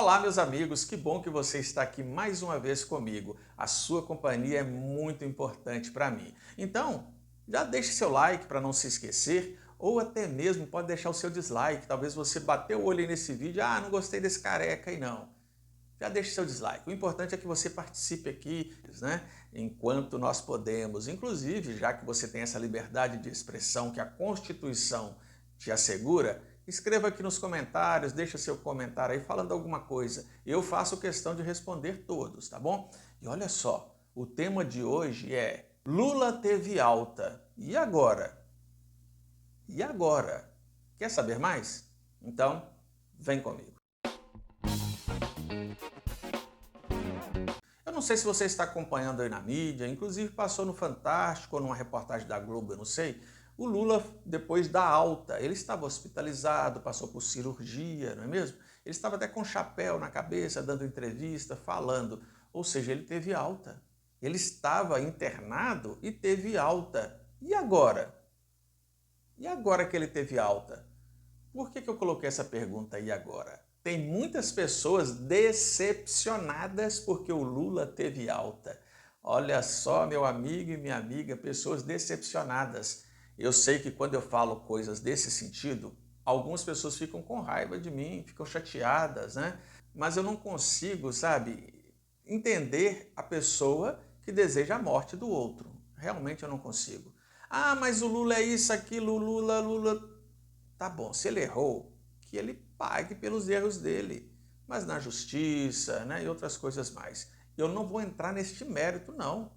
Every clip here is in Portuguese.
Olá, meus amigos, que bom que você está aqui mais uma vez comigo. A sua companhia é muito importante para mim. Então, já deixe seu like para não se esquecer, ou até mesmo pode deixar o seu dislike. Talvez você bateu o olho aí nesse vídeo, não gostei desse careca e não. Já deixe seu dislike. O importante é que você participe aqui, né? Enquanto nós podemos. Inclusive, já que você tem essa liberdade de expressão que a Constituição te assegura, escreva aqui nos comentários, deixa seu comentário aí falando alguma coisa. Eu faço questão de responder todos, tá bom? E olha só, o tema de hoje é Lula teve alta. E agora? E agora? Quer saber mais? Então, vem comigo. Eu não sei se você está acompanhando aí na mídia, inclusive passou no Fantástico ou numa reportagem da Globo, eu não sei. O Lula, depois da alta, ele estava hospitalizado, passou por cirurgia, não é mesmo? Ele estava até com chapéu na cabeça, dando entrevista, falando. Ou seja, ele teve alta. Ele estava internado e teve alta. E agora? E agora que ele teve alta? Por que eu coloquei essa pergunta aí agora? Tem muitas pessoas decepcionadas porque o Lula teve alta. Olha só, meu amigo e minha amiga, pessoas decepcionadas. Eu sei que quando eu falo coisas desse sentido, algumas pessoas ficam com raiva de mim, ficam chateadas, né? Mas eu não consigo, sabe, entender a pessoa que deseja a morte do outro. Realmente eu não consigo. Mas o Lula é isso, aquilo, o Lula. Tá bom, se ele errou, que ele pague pelos erros dele, mas na justiça, né, e outras coisas mais. Eu não vou entrar neste mérito, não,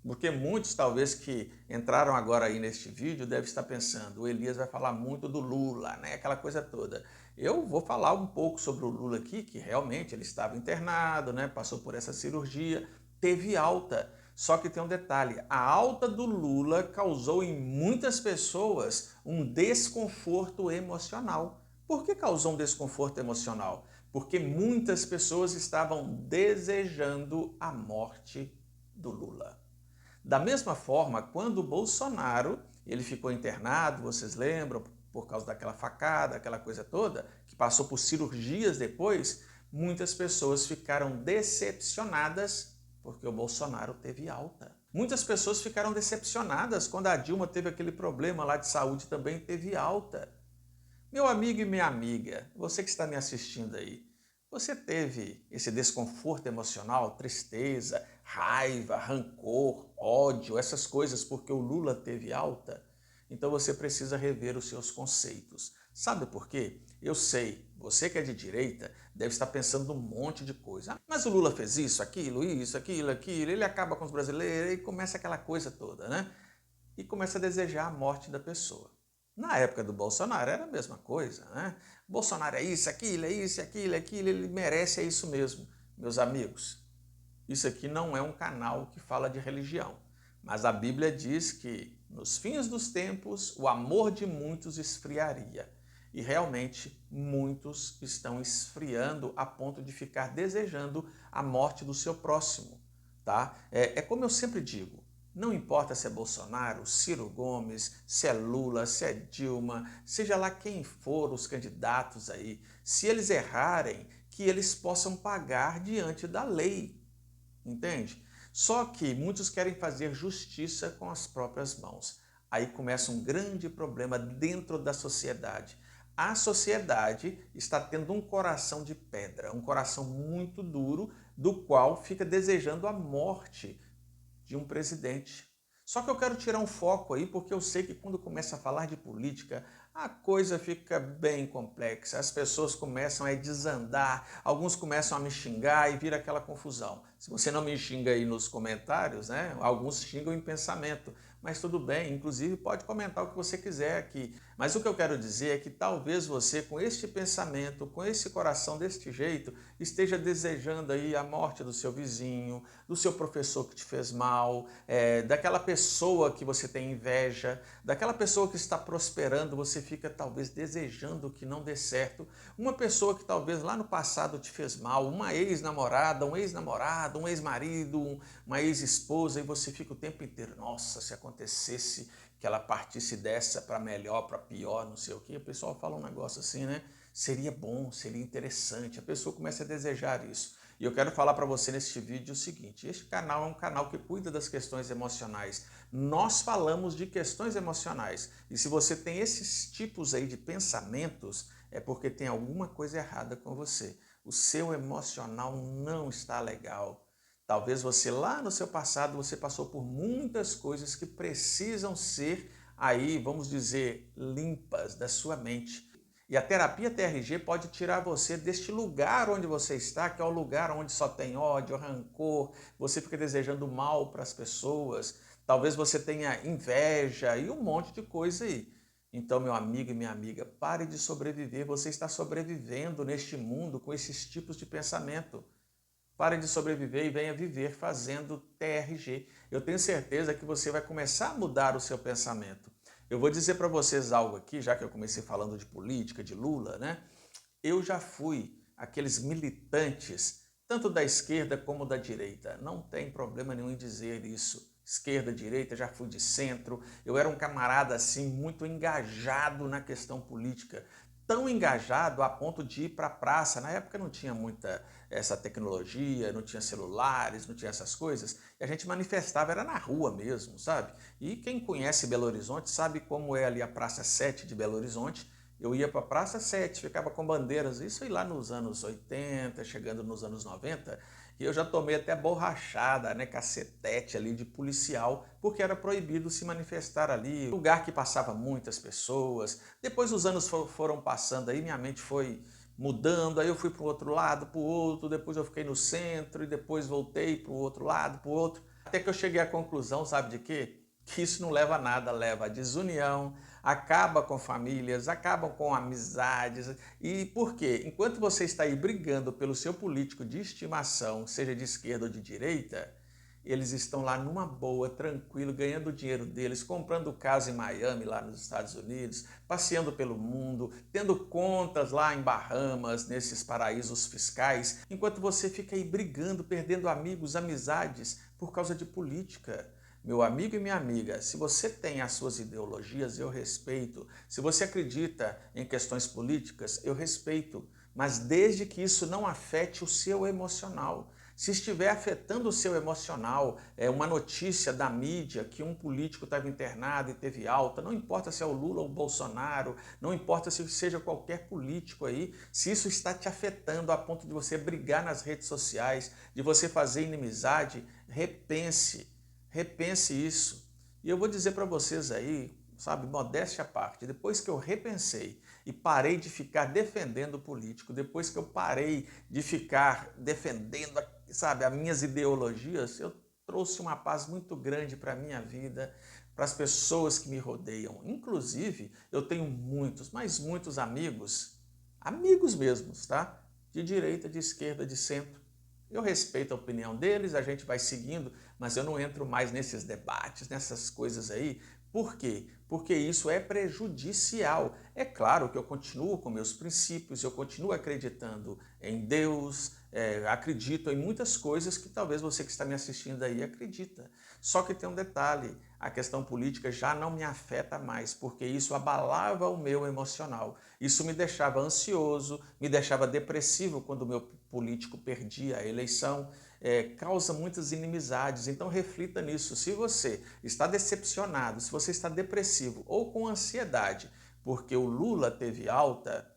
porque muitos, talvez, que entraram agora aí neste vídeo, devem estar pensando, o Elias vai falar muito do Lula, né, aquela coisa toda. Eu vou falar um pouco sobre o Lula aqui, que realmente ele estava internado, né, passou por essa cirurgia, teve alta. Só que tem um detalhe, a alta do Lula causou em muitas pessoas um desconforto emocional. Por que causou um desconforto emocional? Porque muitas pessoas estavam desejando a morte do Lula. Da mesma forma, quando o Bolsonaro ele ficou internado, vocês lembram, por causa daquela facada, aquela coisa toda, que passou por cirurgias depois, muitas pessoas ficaram decepcionadas porque o Bolsonaro teve alta. Muitas pessoas ficaram decepcionadas quando a Dilma teve aquele problema lá de saúde, também teve alta. Meu amigo e minha amiga, você que está me assistindo aí, você teve esse desconforto emocional, tristeza, raiva, rancor, ódio, essas coisas porque o Lula teve alta? Então você precisa rever os seus conceitos. Sabe por quê? Eu sei, você que é de direita deve estar pensando um monte de coisa. Mas o Lula fez isso, aquilo, ele acaba com os brasileiros e começa aquela coisa toda, né? E começa a desejar a morte da pessoa. Na época do Bolsonaro era a mesma coisa, né? Bolsonaro é isso, aquilo, ele merece, é isso mesmo. Meus amigos, isso aqui não é um canal que fala de religião, mas a Bíblia diz que nos fins dos tempos o amor de muitos esfriaria. E realmente muitos estão esfriando a ponto de ficar desejando a morte do seu próximo. Tá? É como eu sempre digo, não importa se é Bolsonaro, Ciro Gomes, se é Lula, se é Dilma, seja lá quem for os candidatos aí, se eles errarem, que eles possam pagar diante da lei, entende? Só que muitos querem fazer justiça com as próprias mãos. Aí começa um grande problema dentro da sociedade. A sociedade está tendo um coração de pedra, um coração muito duro, do qual fica desejando a morte de um presidente. Só que eu quero tirar um foco aí, porque eu sei que quando começa a falar de política, a coisa fica bem complexa. As pessoas começam a desandar, alguns começam a me xingar e vira aquela confusão. Se você não me xinga aí nos comentários, né? Alguns xingam em pensamento, mas tudo bem, inclusive pode comentar o que você quiser aqui. Mas o que eu quero dizer é que talvez você, com este pensamento, com esse coração deste jeito, esteja desejando aí a morte do seu vizinho, do seu professor que te fez mal, daquela pessoa que você tem inveja, daquela pessoa que está prosperando, você fica talvez desejando que não dê certo, uma pessoa que talvez lá no passado te fez mal, uma ex-namorada, um ex-namorado, um ex-marido, uma ex-esposa, e você fica o tempo inteiro, nossa, se acontecesse que ela partisse dessa para melhor, para pior, não sei o quê, o pessoal fala um negócio assim, né? seria bom, seria interessante. A pessoa começa a desejar isso. E eu quero falar para você neste vídeo o seguinte: este canal é um canal que cuida das questões emocionais. Nós falamos de questões emocionais. E se você tem esses tipos aí de pensamentos, é porque tem alguma coisa errada com você. O seu emocional não está legal. Talvez você lá no seu passado você passou por muitas coisas que precisam ser aí, vamos dizer, limpas da sua mente. E a terapia TRG pode tirar você deste lugar onde você está, que é o lugar onde só tem ódio, rancor, você fica desejando mal para as pessoas, talvez você tenha inveja e um monte de coisa aí. Então, meu amigo e minha amiga, pare de sobreviver, você está sobrevivendo neste mundo com esses tipos de pensamento. Pare de sobreviver e venha viver fazendo TRG. Eu tenho certeza que você vai começar a mudar o seu pensamento. Eu vou dizer para vocês algo aqui, já que eu comecei falando de política, de Lula, né? Eu já fui aqueles militantes, tanto da esquerda como da direita. Não tem problema nenhum em dizer isso. Esquerda, direita, já fui de centro. Eu era um camarada assim muito engajado na questão política. Tão engajado a ponto de ir para a praça. Na época não tinha muita essa tecnologia, não tinha celulares, não tinha essas coisas. E a gente manifestava, era na rua mesmo, sabe? E quem conhece Belo Horizonte sabe como é ali a Praça 7 de Belo Horizonte. Eu ia para a Praça 7, ficava com bandeiras, isso aí lá nos anos 80, chegando nos anos 90, e eu já tomei até borrachada, né, cacetete ali de policial, porque era proibido se manifestar ali, lugar que passava muitas pessoas. Depois os anos foram passando aí, minha mente foi mudando, aí eu fui para o outro lado, para o outro, depois eu fiquei no centro, e depois voltei para o outro lado, para o outro, até que eu cheguei à conclusão, sabe de quê? Que isso não leva a nada, leva a desunião, acaba com famílias, acabam com amizades. E por quê? Enquanto você está aí brigando pelo seu político de estimação, seja de esquerda ou de direita, eles estão lá numa boa, tranquilo, ganhando o dinheiro deles, comprando casa em Miami, lá nos Estados Unidos, passeando pelo mundo, tendo contas lá em Bahamas, nesses paraísos fiscais, enquanto você fica aí brigando, perdendo amigos, amizades, por causa de política. Meu amigo e minha amiga, se você tem as suas ideologias, eu respeito. Se você acredita em questões políticas, eu respeito. Mas desde que isso não afete o seu emocional. Se estiver afetando o seu emocional, uma notícia da mídia que um político estava internado e teve alta, não importa se é o Lula ou o Bolsonaro, não importa se seja qualquer político aí, se isso está te afetando a ponto de você brigar nas redes sociais, de você fazer inimizade, repense. Repense isso. E eu vou dizer para vocês aí, sabe, modéstia à parte, depois que eu repensei e parei de ficar defendendo o político, depois que eu parei de ficar defendendo, sabe, as minhas ideologias, eu trouxe uma paz muito grande para a minha vida, para as pessoas que me rodeiam. Inclusive, eu tenho muitos, mas muitos amigos, amigos mesmos, tá? De direita, de esquerda, de centro. Eu respeito a opinião deles, a gente vai seguindo, mas eu não entro mais nesses debates, nessas coisas aí. Por quê? Porque isso é prejudicial. É claro que eu continuo com meus princípios, eu continuo acreditando em Deus, acredito em muitas coisas que talvez você que está me assistindo aí acredita. Só que tem um detalhe, a questão política já não me afeta mais, porque isso abalava o meu emocional. Isso me deixava ansioso, me deixava depressivo quando o meu político perdia a eleição, causa muitas inimizades. Então reflita nisso. Se você está decepcionado, se você está depressivo ou com ansiedade, porque o Lula teve alta,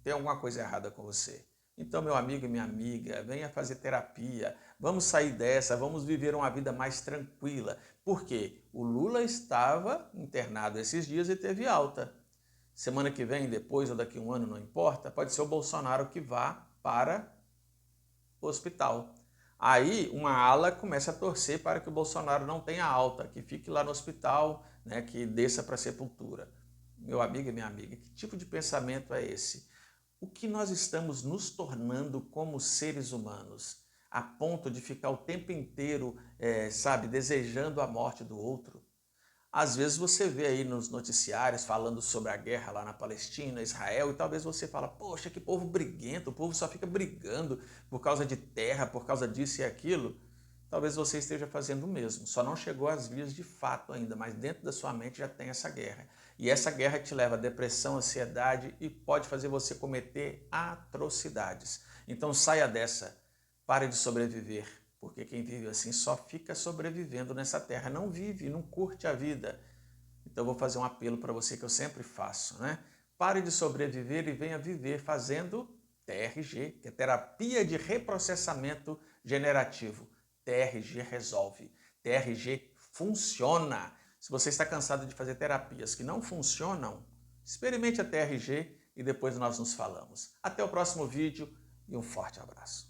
tem alguma coisa errada com você. Então, meu amigo e minha amiga, venha fazer terapia, vamos sair dessa, vamos viver uma vida mais tranquila. Por quê? O Lula estava internado esses dias e teve alta. Semana que vem, depois ou daqui a um ano, não importa, pode ser o Bolsonaro que vá para o hospital. Aí uma ala começa a torcer para que o Bolsonaro não tenha alta, que fique lá no hospital, né, que desça para a sepultura. Meu amigo e minha amiga, que tipo de pensamento é esse? O que nós estamos nos tornando como seres humanos, a ponto de ficar o tempo inteiro, sabe, desejando a morte do outro? Às vezes você vê aí nos noticiários falando sobre a guerra lá na Palestina, Israel, e talvez você fala, poxa, que povo briguento, o povo só fica brigando por causa de terra, por causa disso e aquilo. talvez você esteja fazendo o mesmo. Só não chegou às vias de fato ainda, mas dentro da sua mente já tem essa guerra. E essa guerra te leva a depressão, ansiedade e pode fazer você cometer atrocidades. Então saia dessa, pare de sobreviver, porque quem vive assim só fica sobrevivendo nessa terra, não vive, não curte a vida. Então eu vou fazer um apelo para você que eu sempre faço, né? Pare de sobreviver e venha viver fazendo TRG, que é terapia de reprocessamento generativo. TRG resolve. TRG funciona. Se você está cansado de fazer terapias que não funcionam, experimente a TRG e depois nós nos falamos. Até o próximo vídeo e um forte abraço.